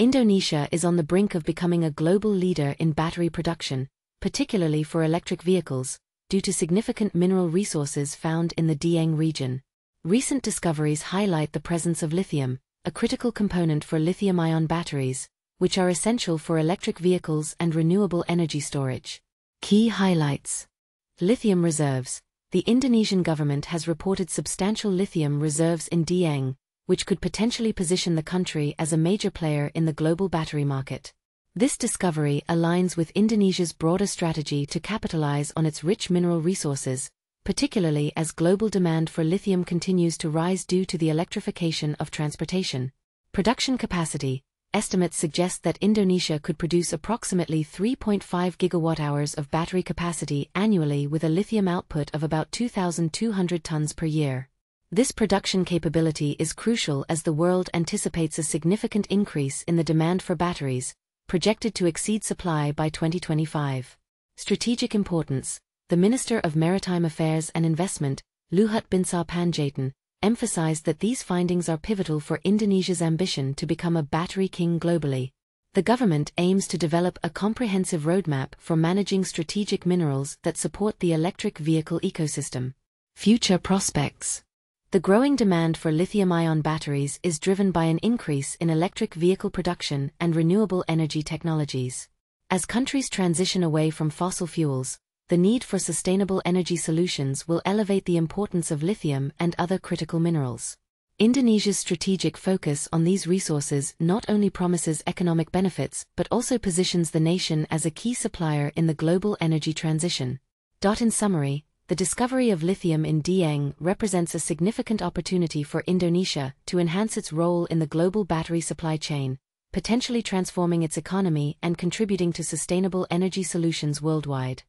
Indonesia is on the brink of becoming a global leader in battery production, particularly for electric vehicles, due to significant mineral resources found in the Dieng region. Recent discoveries highlight the presence of lithium, a critical component for lithium-ion batteries, which are essential for electric vehicles and renewable energy storage. Key highlights. Lithium reserves. The Indonesian government has reported substantial lithium reserves in Dieng, which could potentially position the country as a major player in the global battery market. This discovery aligns with Indonesia's broader strategy to capitalize on its rich mineral resources, particularly as global demand for lithium continues to rise due to the electrification of transportation. Production capacity. Estimates suggest that Indonesia could produce approximately 3.5 gigawatt-hours of battery capacity annually with a lithium output of about 2,200 tons per year. This production capability is crucial as the world anticipates a significant increase in the demand for batteries, projected to exceed supply by 2025. Strategic importance. The Minister of Maritime Affairs and Investment, Luhut Binsar Panjaitan, emphasized that these findings are pivotal for Indonesia's ambition to become a battery king globally. The government aims to develop a comprehensive roadmap for managing strategic minerals that support the electric vehicle ecosystem. Future prospects. The growing demand for lithium-ion batteries is driven by an increase in electric vehicle production and renewable energy technologies. As countries transition away from fossil fuels, the need for sustainable energy solutions will elevate the importance of lithium and other critical minerals. Indonesia's strategic focus on these resources not only promises economic benefits but also positions the nation as a key supplier in the global energy transition. In summary, the discovery of lithium in Dieng represents a significant opportunity for Indonesia to enhance its role in the global battery supply chain, potentially transforming its economy and contributing to sustainable energy solutions worldwide.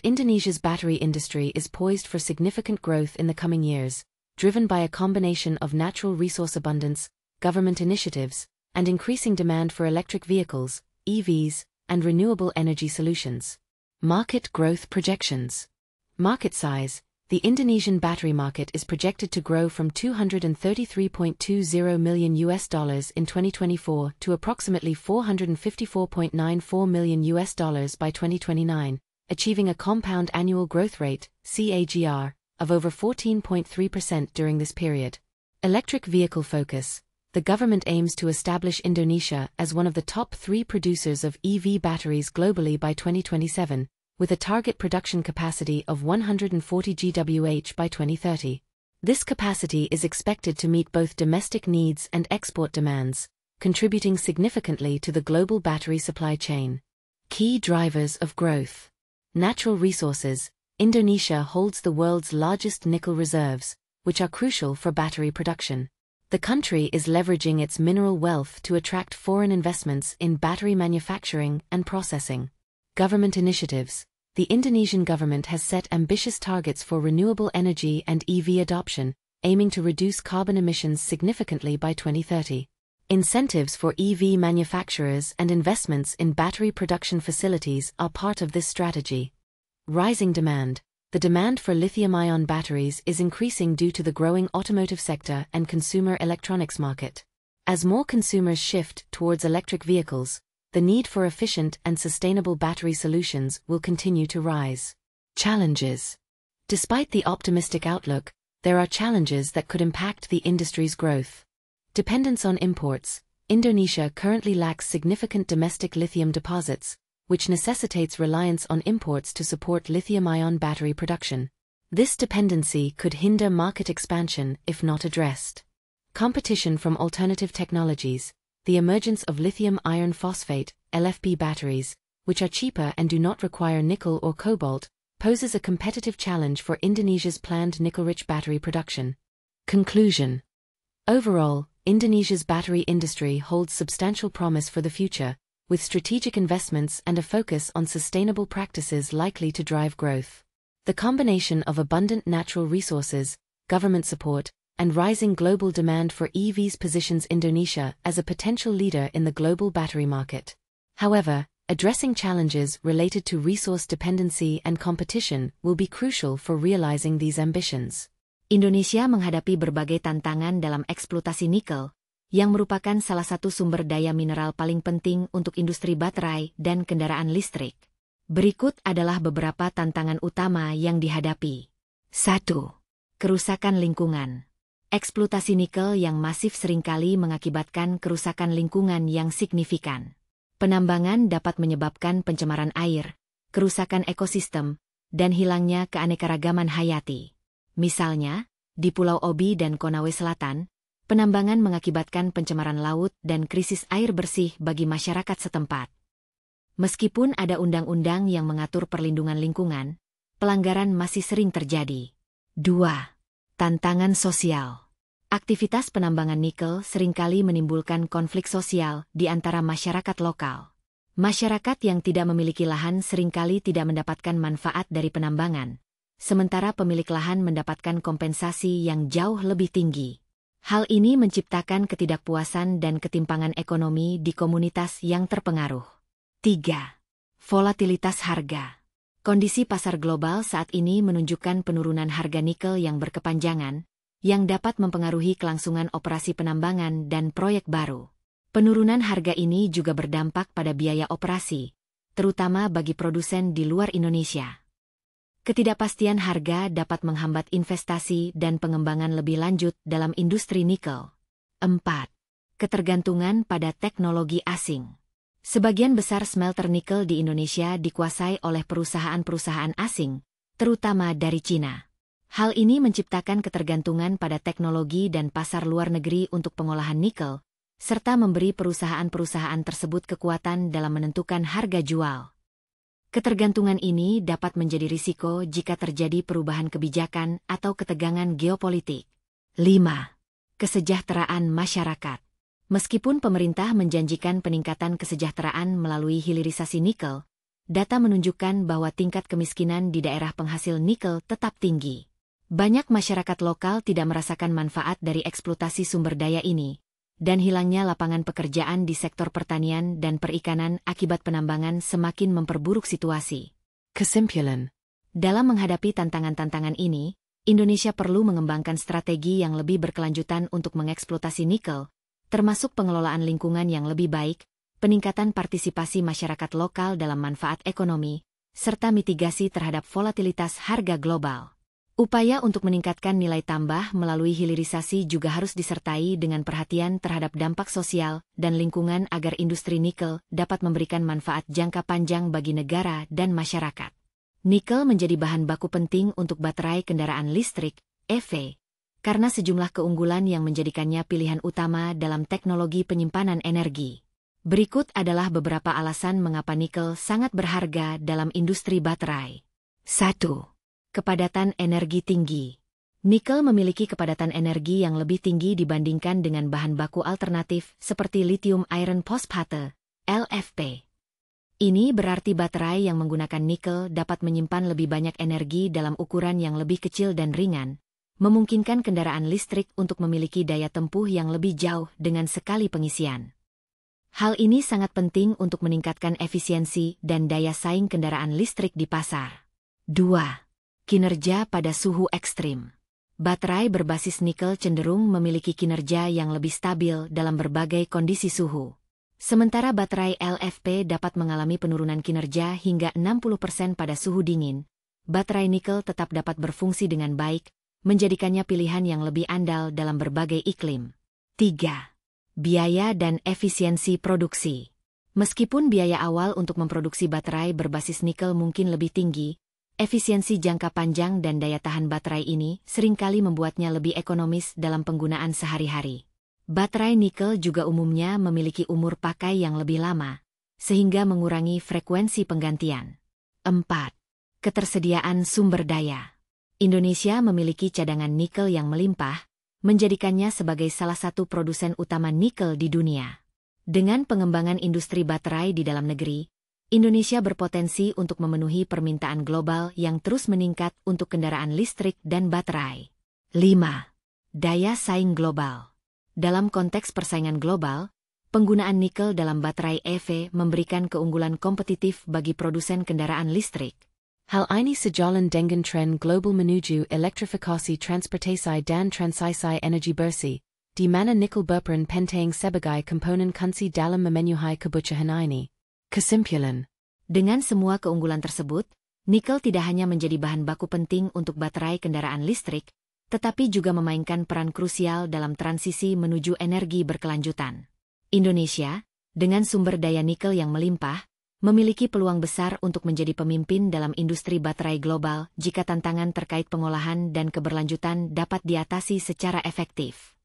Indonesia's battery industry is poised for significant growth in the coming years, driven by a combination of natural resource abundance, government initiatives, and increasing demand for electric vehicles, EVs, and renewable energy solutions. Market growth projections. Market size. The Indonesian battery market is projected to grow from $233.20 million in 2024 to approximately $454.94 million by 2029, achieving a compound annual growth rate, CAGR, of over 14.3% during this period. Electric vehicle focus. The government aims to establish Indonesia as one of the top 3 producers of EV batteries globally by 2027, with a target production capacity of 140 GWh by 2030. This capacity is expected to meet both domestic needs and export demands, contributing significantly to the global battery supply chain. Key drivers of growth. Natural resources. Indonesia holds the world's largest nickel reserves, which are crucial for battery production. The country is leveraging its mineral wealth to attract foreign investments in battery manufacturing and processing. Government initiatives. The Indonesian government has set ambitious targets for renewable energy and EV adoption, aiming to reduce carbon emissions significantly by 2030. Incentives for EV manufacturers and investments in battery production facilities are part of this strategy. Rising demand. The demand for lithium-ion batteries is increasing due to the growing automotive sector and consumer electronics market. As more consumers shift towards electric vehicles, the need for efficient and sustainable battery solutions will continue to rise. Challenges. Despite the optimistic outlook, there are challenges that could impact the industry's growth. Dependence on imports. Indonesia currently lacks significant domestic lithium deposits, which necessitates reliance on imports to support lithium-ion battery production. This dependency could hinder market expansion if not addressed. Competition from alternative technologies. The emergence of lithium iron phosphate, LFP batteries, which are cheaper and do not require nickel or cobalt, poses a competitive challenge for Indonesia's planned nickel-rich battery production. Conclusion. Overall, Indonesia's battery industry holds substantial promise for the future, with strategic investments and a focus on sustainable practices likely to drive growth. The combination of abundant natural resources, government support, and rising global demand for EVs positions Indonesia as a potential leader in the global battery market. However, addressing challenges related to resource dependency and competition will be crucial for realizing these ambitions. Indonesia menghadapi berbagai tantangan dalam eksploitasi nikel, yang merupakan salah satu sumber daya mineral paling penting untuk industri baterai dan kendaraan listrik. Berikut adalah beberapa tantangan utama yang dihadapi. 1. Kerusakan lingkungan. Eksploitasi nikel yang masif seringkali mengakibatkan kerusakan lingkungan yang signifikan. Penambangan dapat menyebabkan pencemaran air, kerusakan ekosistem, dan hilangnya keanekaragaman hayati. Misalnya, di Pulau Obi dan Konawe Selatan, penambangan mengakibatkan pencemaran laut dan krisis air bersih bagi masyarakat setempat. Meskipun ada undang-undang yang mengatur perlindungan lingkungan, pelanggaran masih sering terjadi. 2. Tantangan sosial. Aktivitas penambangan nikel seringkali menimbulkan konflik sosial di antara masyarakat lokal. Masyarakat yang tidak memiliki lahan seringkali tidak mendapatkan manfaat dari penambangan, sementara pemilik lahan mendapatkan kompensasi yang jauh lebih tinggi. Hal ini menciptakan ketidakpuasan dan ketimpangan ekonomi di komunitas yang terpengaruh. 3. Volatilitas harga. Kondisi pasar global saat ini menunjukkan penurunan harga nikel yang berkepanjangan, yang dapat mempengaruhi kelangsungan operasi penambangan dan proyek baru. Penurunan harga ini juga berdampak pada biaya operasi, terutama bagi produsen di luar Indonesia. Ketidakpastian harga dapat menghambat investasi dan pengembangan lebih lanjut dalam industri nikel. 4. Ketergantungan pada teknologi asing. Sebagian besar smelter nikel di Indonesia dikuasai oleh perusahaan-perusahaan asing, terutama dari Cina. Hal ini menciptakan ketergantungan pada teknologi dan pasar luar negeri untuk pengolahan nikel, serta memberi perusahaan-perusahaan tersebut kekuatan dalam menentukan harga jual. Ketergantungan ini dapat menjadi risiko jika terjadi perubahan kebijakan atau ketegangan geopolitik. 5. Kesejahteraan masyarakat. Meskipun pemerintah menjanjikan peningkatan kesejahteraan melalui hilirisasi nikel, data menunjukkan bahwa tingkat kemiskinan di daerah penghasil nikel tetap tinggi. Banyak masyarakat lokal tidak merasakan manfaat dari eksploitasi sumber daya ini, dan hilangnya lapangan pekerjaan di sektor pertanian dan perikanan akibat penambangan semakin memperburuk situasi. Kesimpulan. Dalam menghadapi tantangan-tantangan ini, Indonesia perlu mengembangkan strategi yang lebih berkelanjutan untuk mengeksploitasi nikel, termasuk pengelolaan lingkungan yang lebih baik, peningkatan partisipasi masyarakat lokal dalam manfaat ekonomi, serta mitigasi terhadap volatilitas harga global. Upaya untuk meningkatkan nilai tambah melalui hilirisasi juga harus disertai dengan perhatian terhadap dampak sosial dan lingkungan agar industri nikel dapat memberikan manfaat jangka panjang bagi negara dan masyarakat. Nikel menjadi bahan baku penting untuk baterai kendaraan listrik, EV, karena sejumlah keunggulan yang menjadikannya pilihan utama dalam teknologi penyimpanan energi. Berikut adalah beberapa alasan mengapa nikel sangat berharga dalam industri baterai. 1. Kepadatan energi tinggi. Nikel memiliki kepadatan energi yang lebih tinggi dibandingkan dengan bahan baku alternatif seperti lithium iron phosphate, LFP. Ini berarti baterai yang menggunakan nikel dapat menyimpan lebih banyak energi dalam ukuran yang lebih kecil dan ringan, memungkinkan kendaraan listrik untuk memiliki daya tempuh yang lebih jauh dengan sekali pengisian. Hal ini sangat penting untuk meningkatkan efisiensi dan daya saing kendaraan listrik di pasar. 2. Kinerja pada suhu ekstrim. Baterai berbasis nikel cenderung memiliki kinerja yang lebih stabil dalam berbagai kondisi suhu. Sementara baterai LFP dapat mengalami penurunan kinerja hingga 60% pada suhu dingin, baterai nikel tetap dapat berfungsi dengan baik, menjadikannya pilihan yang lebih andal dalam berbagai iklim. 3. Biaya dan efisiensi produksi. Meskipun biaya awal untuk memproduksi baterai berbasis nikel mungkin lebih tinggi, efisiensi jangka panjang dan daya tahan baterai ini seringkali membuatnya lebih ekonomis dalam penggunaan sehari-hari. Baterai nikel juga umumnya memiliki umur pakai yang lebih lama, sehingga mengurangi frekuensi penggantian. 4. Ketersediaan sumber daya. Indonesia memiliki cadangan nikel yang melimpah, menjadikannya sebagai salah satu produsen utama nikel di dunia. Dengan pengembangan industri baterai di dalam negeri, Indonesia berpotensi untuk memenuhi permintaan global yang terus meningkat untuk kendaraan listrik dan baterai. 5. Daya saing global. Dalam konteks persaingan global, penggunaan nikel dalam baterai EV memberikan keunggulan kompetitif bagi produsen kendaraan listrik. Hal ini sejalan dengan tren global menuju elektrifikasi transportasi dan transisi energi bersih, di mana nikel berperan penting sebagai komponen kunci dalam memenuhi kebutuhan ini. Kesimpulan. Dengan semua keunggulan tersebut, nikel tidak hanya menjadi bahan baku penting untuk baterai kendaraan listrik, tetapi juga memainkan peran krusial dalam transisi menuju energi berkelanjutan. Indonesia, dengan sumber daya nikel yang melimpah, memiliki peluang besar untuk menjadi pemimpin dalam industri baterai global jika tantangan terkait pengolahan dan keberlanjutan dapat diatasi secara efektif.